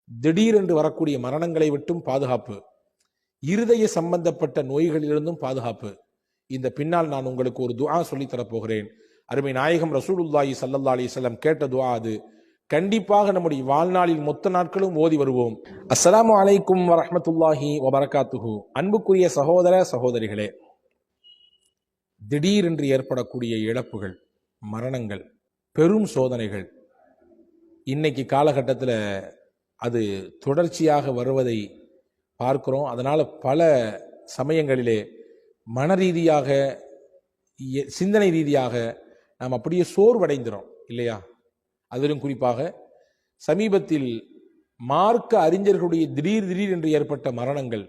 திடீரென்று வரக்கூடிய மரணங்களை விட்டும் பாதுகாப்பு, இருதய சம்பந்தப்பட்ட நோய்களிலிருந்தும் பாதுகாப்பு. இந்த பின்னால் நான் உங்களுக்கு ஒரு துஆ சொல்லி தரப்போகிறேன். அருமை நாயகம் ரசூலுல்லாஹி ஸல்லல்லாஹு அலைஹி வஸல்லம் கேட்ட துஆ அது. கண்டிப்பாக நம்முடைய வாழ்நாளில் மொத்த நாட்களும் ஓதி வருவோம். அஸ்ஸலாமு அலைக்கும் வரஹ்மத்துல்லாஹி வபரகாத்துஹு. அன்புக்குரிய சகோதர சகோதரிகளே, திடீரென்று ஏற்படக்கூடிய இழப்புகள், மரணங்கள், பெரும் சோதனைகள் இன்னைக்கு காலகட்டத்தில் அது தொடர்ச்சியாக வருவதை பார்க்கிறோம். அதனால பல சமயங்களிலே மன ரீதியாக, சிந்தனை ரீதியாக நாம் அப்படியே சோர்வடைந்துறோம் இல்லையா? அதிலும் குறிப்பாக சமீபத்தில் மார்க்க அறிஞர்களுடைய திடீர் என்று ஏற்பட்ட மரணங்கள்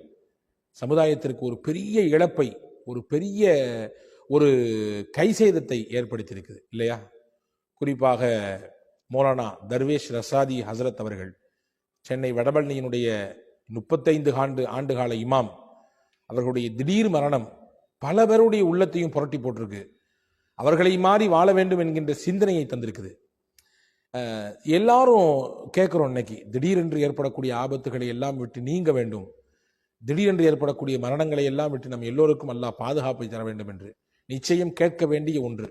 சமுதாயத்திற்கு ஒரு பெரிய இழப்பை, ஒரு பெரிய ஒரு கைசேதத்தை ஏற்படுத்தியிருக்குது இல்லையா? குறிப்பாக மௌலானா தர்வேஷ் ரசாதி ஹசரத் அவர்கள், சென்னை வடபழனியினுடைய 35 ஆண்டுகால இமாம், அவர்களுடைய திடீர் மரணம் பல பேருடைய உள்ளத்தையும் புரட்டி போட்டிருக்கு. அவர்களை மாறி வாழ வேண்டும் என்கின்ற சிந்தனையை தந்திருக்குது. எல்லாரும் கேட்குறோம், இன்னைக்கு திடீரென்று ஏற்படக்கூடிய ஆபத்துகளை எல்லாம் விட்டு நீங்க வேண்டும், திடீரென்று ஏற்படக்கூடிய மரணங்களை எல்லாம் விட்டு நம் எல்லோருக்கும் அல்லாஹ் பாதுகாப்பை தர வேண்டும் என்று நிச்சயம் கேட்க வேண்டிய ஒன்று.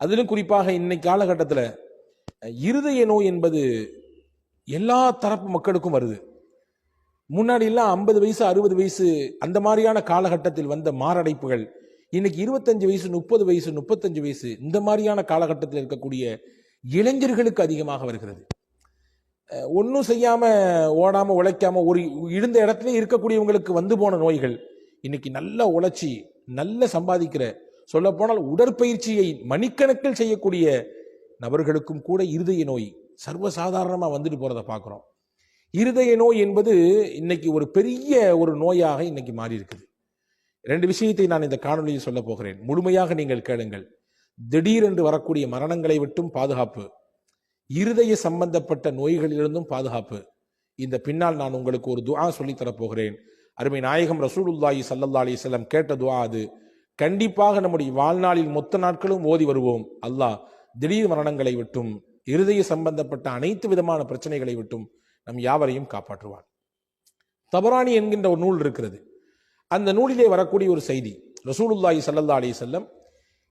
அதிலும் குறிப்பாக இன்னைக்கு காலகட்டத்தில் இருதய நோய் என்பது எல்லா தரப்பு மக்களுக்கும் வருது. முன்னாடி எல்லாம் 50 வயசு 60 வயசு அந்த மாதிரியான காலகட்டத்தில் வந்த மாரடைப்புகள் இன்னைக்கு 25 வயசு 30 வயசு 35 வயசு இந்த மாதிரியான காலகட்டத்தில் இருக்கக்கூடிய இளைஞர்களுக்கு அதிகமாக வருகிறது. ஒன்றும் செய்யாம ஓடாம உழைக்காம ஒரு இருந்த இடத்துல இருக்கக்கூடியவங்களுக்கு வந்து போன நோய்கள் இன்னைக்கு நல்லா உழைச்சி நல்ல சம்பாதிக்கிற, சொல்ல போனால் உடற்பயிற்சியை மணிக்கணக்கில் செய்யக்கூடிய நபர்களுக்கும் கூட இருதய நோய் சர்வசாதாரணமாக வந்துட்டு போறதை பார்க்குறோம். இருதய நோய் என்பது இன்னைக்கு ஒரு பெரிய ஒரு நோயாக இன்னைக்கு மாறி இருக்குது. 2 விஷயத்தை நான் இந்த காணொலியில் சொல்ல போகிறேன், முழுமையாக நீங்கள் கேளுங்கள். திடீரென்று வரக்கூடிய மரணங்களை விட்டும் பாதுகாப்பு, இருதய சம்பந்தப்பட்ட நோய்களிலிருந்தும் பாதுகாப்பு. இந்த பின்னால் நான் உங்களுக்கு ஒரு துஆ சொல்லி தரப்போகிறேன். அருமை நாயகம் ரசூலுல்லாஹி ஸல்லல்லாஹு அலைஹி வஸல்லம் கேட்ட துஆ அது. கண்டிப்பாக நம்முடைய வாழ்நாளில் மொத்த நாட்களும் ஓதி வருவோம். அல்லாஹ் திடீர் மரணங்களை விட்டும், இருதய சம்பந்தப்பட்ட அனைத்து விதமான பிரச்சனைகளை விட்டும் நம் யாவரையும் காப்பாற்றுவான். தபரானி என்கின்ற ஒரு நூல் இருக்கிறது. அந்த நூலிலே வரக்கூடிய ஒரு செய்தி, ரசூலுல்லாஹி ஸல்லல்லாஹு அலைஹி வஸல்லம்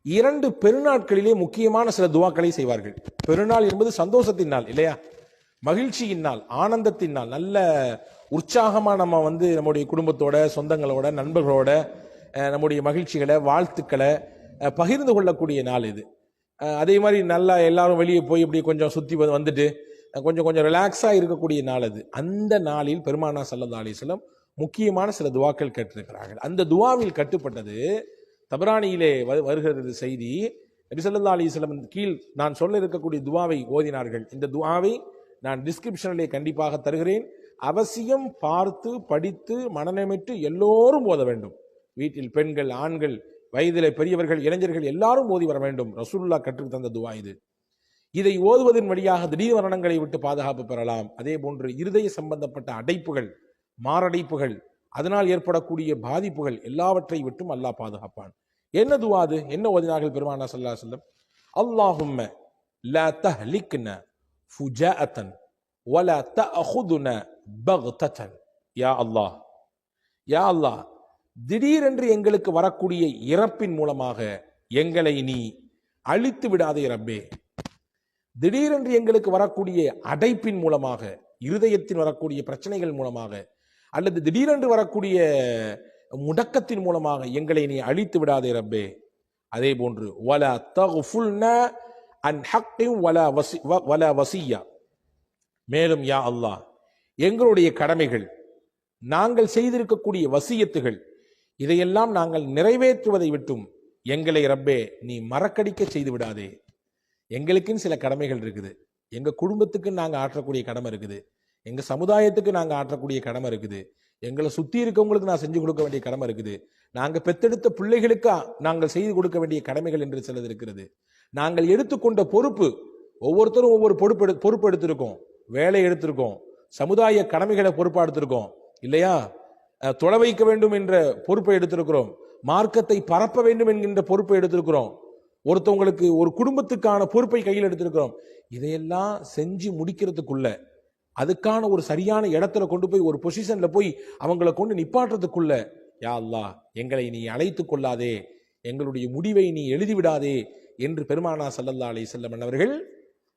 2 பெருநாட்களிலே முக்கியமான சில துவாக்களை செய்வார்கள். பெருநாள் என்பது சந்தோஷத்தின் நாள் இல்லையா? மகிழ்ச்சியின் நாள், ஆனந்தத்தின் நாள். நல்ல உற்சாகமா நம்ம நம்முடைய குடும்பத்தோட, சொந்தங்களோட, நண்பர்களோட நம்முடைய மகிழ்ச்சிகளை, வாழ்த்துக்களை பகிர்ந்து கொள்ளக்கூடிய நாள் இது. அதே மாதிரி நல்லா எல்லாரும் வெளியே போய் இப்படி கொஞ்சம் சுற்றி வந்துட்டு கொஞ்சம் ரிலாக்ஸா இருக்கக்கூடிய நாள் அது. அந்த நாளில் பெருமானா ஸல்லல்லாஹு அலைஹி வஸல்லம் முக்கியமான சில துவாக்கள் கேட்டிருக்கிறார்கள். அந்த துவாவில் கட்டுப்பட்டது தபரானியிலே வருகிறது செய்தி. நபி ஸல்லல்லாஹு அலைஹி வஸல்லம் கீழ் நான் சொல்ல இருக்கக்கூடிய துவாவை ஓதினார்கள். இந்த துவாவை நான் டிஸ்கிரிப்ஷனிலே கண்டிப்பாக தருகிறேன். அவசியம் பார்த்து படித்து மனநமிட்டு எல்லோரும் ஓத வேண்டும். வீட்டில் பெண்கள், ஆண்கள், வயதிலே பெரியவர்கள், இளைஞர்கள் எல்லாரும் ஓதி வர வேண்டும். ரசூலுல்லாஹ் கற்றுத் தந்த துவா இது. இதை ஓதுவதன் வழியாக திடீர் மரணங்களை விட்டு பாதுகாப்பு பெறலாம். அதே போன்று இருதய சம்பந்தப்பட்ட அடைப்புகள், மாரடைப்புகள், அதனால் ஏற்படக்கூடிய பாதிப்புகள் எல்லாவற்றை விட்டும் அல்லாஹ் பாதுகாப்பான். என்ன துவா அது? என்ன ஓதினார்கள் பெருமானா ஸல்லல்லாஹு அலைஹி வஸல்லம்? அல்லாஹும்ம லா தஹ்லிக்ன ஃபுஜாஅத்தன் வலா தஅخذன பக்தத்தன். யா அல்லாஹ், யா அல்லாஹ், திடீரென்று எங்களுக்கு வரக்கூடிய இறப்பின் மூலமாக எங்களை நீ அழித்து விடாதே ரப்பே. திடீரென்று எங்களுக்கு வரக்கூடிய அடைப்பின் மூலமாக, இருதயத்தின் வரக்கூடிய பிரச்சனைகள் மூலமாக, அல்லது திடீரென்று வரக்கூடிய முடக்கத்தின் மூலமாக எங்களை நீ அழித்து விடாதே ரப்பே. அதே போன்று வலா தக்ஃபுல்னா அன் ஹக்கின் வலா வசியா. மேலும் யா அல்லாஹ், எங்களுடைய கடமைகள், நாங்கள் செய்திருக்கக்கூடிய வசியத்துகள், இதையெல்லாம் நாங்கள் நிறைவேற்றுவதை விட்டும் எங்களை ரப்பே நீ மறக்கடிக்க செய்து விடாதே. எங்களுக்குன்னு சில கடமைகள் இருக்குது. எங்க குடும்பத்துக்கு நாங்கள் ஆற்றக்கூடிய கடமை இருக்குது. எங்க சமுதாயத்துக்கு நாங்கள் ஆற்றக்கூடிய கடமை இருக்குது. எங்களை சுத்தி இருக்கவங்களுக்கு நான் செஞ்சு கொடுக்க வேண்டிய கடமை இருக்குது. நாங்க பெத்தெடுத்த பிள்ளைகளுக்கு நாங்கள் செய்து கொடுக்க வேண்டிய கடமைகள் என்று சிலது இருக்கிறது. நாங்கள் எடுத்துக்கொண்ட பொறுப்பு, ஒவ்வொருத்தரும் ஒவ்வொரு பொறுப்பு எடுத்திருக்கோம். வேலை எடுத்திருக்கோம், சமுதாய கடமைகளை பொறுப்பா எடுத்திருக்கோம் இல்லையா? தொலை வைக்க வேண்டும் என்ற பொறுப்பை எடுத்திருக்கிறோம், மார்க்கத்தை பரப்ப வேண்டும் என்கின்ற பொறுப்பை எடுத்திருக்கிறோம், ஒருத்தவங்களுக்கு ஒரு குடும்பத்துக்கான பொறுப்பை கையில் எடுத்திருக்கிறோம். இதையெல்லாம் செஞ்சு முடிக்கிறதுக்குள்ள அதுக்கான ஒரு சரியான இடத்துல கொண்டு போய் ஒரு பொசிஷன்ல போய் அவங்களை கொண்டு நிப்பாட்டுறதுக்குள்ள, யா அல்லாஹ் எங்களை நீ அழைத்து கொள்ளாதே, எங்களுடைய முடிவை நீ எழுதிவிடாதே என்று பெருமானா ஸல்லல்லாஹு அலைஹி வஸல்லம் அவர்கள்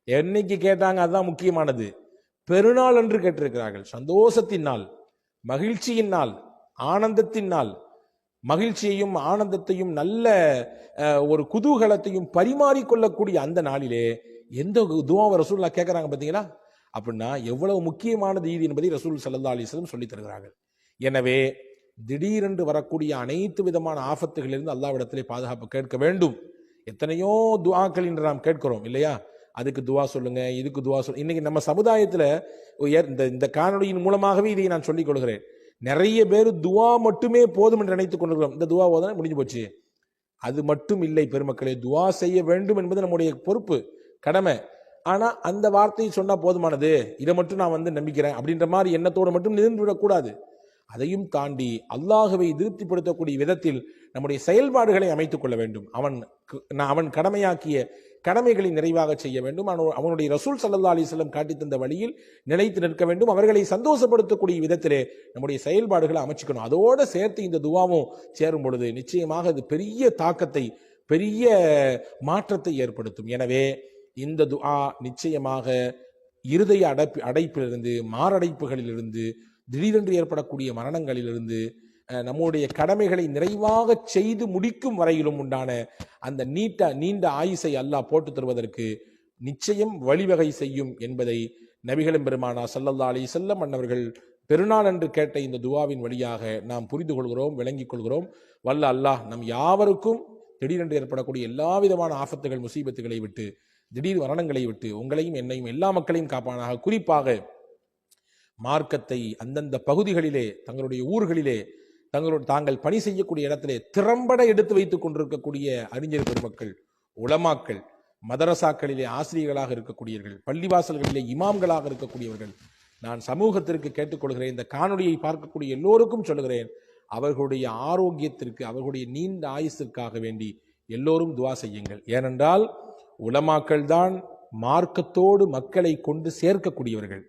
என்னைக்கு கேட்டாங்க? அதுதான் முக்கியமானது. பெருநாள் என்று கேட்டிருக்கிறார்கள். சந்தோஷத்தின் நாள், மகிழ்ச்சியின் நாள், ஆனந்தத்தின் நாள். மகிழ்ச்சியையும் ஆனந்தத்தையும் நல்ல ஒரு குதூகலத்தையும் பரிமாறிக்கொள்ளக்கூடிய அந்த நாளிலே எந்த துஆவை ரசூலுல்லாஹ் கேட்கறாங்க பார்த்தீங்களா? அப்படின்னா எவ்வளவு முக்கியமானது இது என்பதை ரசூல் ஸல்லல்லாஹு அலைஹி வஸல்லம் சொல்லித் தருகிறார்கள். எனவே திடீரென்று வரக்கூடிய அனைத்து விதமான ஆபத்துகளிலிருந்து அல்லாஹ்விடத்திலே பாதுகாப்பு கேட்க வேண்டும். எத்தனையோ துஆக்கள் இன்று நாம் கேட்கிறோம் இல்லையா? அதுக்கு துஆ சொல்லுங்க, இதுக்கு துஆ சொல்லுங்க. இன்னைக்கு நம்ம சமுதாயத்துல இந்த காணொலியின் மூலமாகவே இதை நான் சொல்லிக் கொள்கிறேன். நிறைய பேர் துஆ மட்டுமே போதும் என்று நினைத்துக் கொண்டிருக்கிறோம். இந்த துஆ ஓதுனா முடிஞ்சு போச்சு. அது மட்டும் இல்லை பெருமக்களே, துஆ செய்ய வேண்டும் என்பது நம்முடைய பொறுப்பு, கடமை. ஆனா அந்த வார்த்தையை சொன்னா போதுமானது, இதை மட்டும் நான் நம்பிக்கிறேன் அப்படின்ற மாதிரி எண்ணத்தோடு மட்டும் நின்று விடக்கூடாது. அதையும் தாண்டி அல்லாஹ்வை திருப்திப்படுத்தக்கூடிய விதத்தில் நம்முடைய செயல்பாடுகளை அமைத்துக் கொள்ள வேண்டும். அவன் கடமையாக்கிய கடமைகளை நிறைவாக செய்ய வேண்டும். அவனுடைய ரசூல் ஸல்லல்லாஹு அலைஹி வஸல்லம் காட்டித் தந்த வழியில் நிலைத்து நிற்க வேண்டும். அவர்களை சந்தோஷப்படுத்தக்கூடிய விதத்திலே நம்முடைய செயல்பாடுகளை அமைச்சுக்கணும். அதோடு சேர்த்து இந்த துஆவும் சேரும் பொழுது நிச்சயமாக அது பெரிய தாக்கத்தை, பெரிய மாற்றத்தை ஏற்படுத்தும். எனவே இந்த துஆ நிச்சயமாக இருதய அடைப்பிலிருந்து, மாரடைப்புகளிலிருந்து, திடீரென்று ஏற்படக்கூடிய மரணங்களிலிருந்து, நம்முடைய கடமைகளை நிறைவாக செய்து முடிக்கும் வரையிலும் உண்டான அந்த நீண்ட ஆயுசை அல்லாஹ் போட்டு தருவதற்கு நிச்சயம் வழிவகை செய்யும் என்பதை நபிகளும் பெருமானா ஸல்லல்லாஹு அலைஹி வஸல்லம் அன்னவர்கள் பெருநாள் என்று கேட்ட இந்த துஆவின் வழியாக நாம் புரிந்து கொள்கிறோம், விளங்கிக் கொள்கிறோம். வல்ல அல்லாஹ் நம் யாவருக்கும் திடீரென்று ஏற்படக்கூடிய எல்லா விதமான ஆபத்துகள், முசீபத்துகளை விட்டு, திடீர் மரணங்களை விட்டு உங்களையும் என்னையும் எல்லா மக்களையும் காப்பானாக. குறிப்பாக மார்க்கத்தை அந்தந்த பகுதிகளிலே, தங்களுடைய ஊர்களிலே, தாங்கள் பணி செய்யக்கூடிய இடத்திலே திறம்பட எடுத்து வைத்துக் கொண்டிருக்கக்கூடிய அறிஞர் பெருமக்கள், உலமாக்கள், மதரசாக்களிலே ஆசிரியர்களாக இருக்கக்கூடியவர்கள், பள்ளிவாசல்களிலே இமாம்களாக இருக்கக்கூடியவர்கள், நான் சமூகத்திற்கு கேட்டுக்கொள்கிறேன், இந்த காணொலியை பார்க்கக்கூடிய எல்லோருக்கும் சொல்லுகிறேன், அவர்களுடைய ஆரோக்கியத்திற்கு, அவர்களுடைய நீண்ட ஆயுசிற்காக வேண்டி எல்லோரும் துஆ செய்யுங்கள். ஏனென்றால் உலமாக்கள் தான் மார்க்கத்தோடு மக்களை கொண்டு சேர்க்கக்கூடியவர்கள்.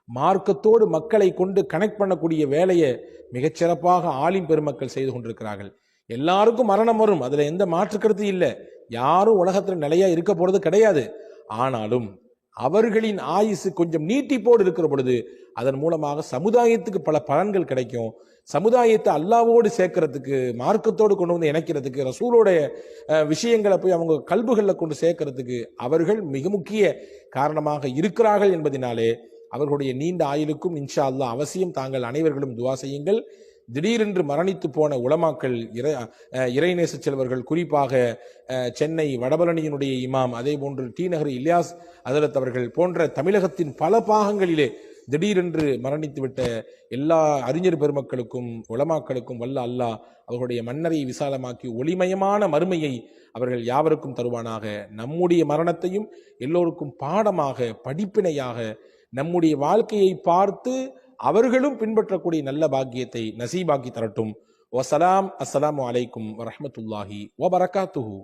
மார்க்கத்தோடு மக்களை கொண்டு கனெக்ட் பண்ணக்கூடிய வேலையை மிகச்சிறப்பாக ஆலிம் பெருமக்கள் செய்து கொண்டிருக்கிறார்கள். எல்லாருக்கும் மரணம் வரும், அதுல எந்த மாற்று கருத்து இல்லை. யாரும் உலகத்துல நிலையா இருக்க போறது கிடையாது. ஆனாலும் அவர்களின் ஆயுசு கொஞ்சம் நீட்டிப்போடு இருக்கிற பொழுது அதன் மூலமாக சமுதாயத்துக்கு பல பலன்கள் கிடைக்கும். சமுதாயத்தை அல்லாஹ்வோடு சேர்க்கறதுக்கு, மார்க்கத்தோடு கொண்டு வந்து இணைக்கிறதுக்கு, ரசூலோடைய விஷயங்களை போய் அவங்க கல்புகளில் கொண்டு சேர்க்கறதுக்கு அவர்கள் மிக முக்கிய காரணமாக இருக்கிறார்கள் என்பதனாலே அவர்களுடைய நீண்ட ஆயுளுக்கும் இன்ஷா அல்லாஹ் அவசியம் தாங்கள் அனைவர்களும் துஆ செய்யுங்கள். திடீரென்று மரணித்து போன உலமாக்கள், இறைநேச செல்வர்கள், குறிப்பாக சென்னை வடபழனியினுடைய இமாம், அதே போன்று டி நகர் இலியாஸ் ஹஜ்ரத் அவர்கள் போன்ற தமிழகத்தின் பல பாகங்களிலே திடீரென்று மரணித்துவிட்ட எல்லா அறிஞர் பெருமக்களுக்கும் உலமாக்களுக்கும் வல்ல அல்லாஹ் அவர்களுடைய மன்னரை விசாலமாக்கி ஒளிமயமான மறுமையை அவர்கள் யாவருக்கும் தருவானாக. நம்முடைய மரணத்தையும் எல்லோருக்கும் பாடமாக, படிப்பினையாக, நம்முடைய வாழ்க்கையை பார்த்து அவர்களும் பின்பற்றக்கூடிய நல்ல பாக்கியத்தை நசீபாக்கி தரட்டும். வசலாம். அஸ்ஸலாமு அலைக்கும் வரஹ்மத்துல்லாஹி வபரகாத்துஹு.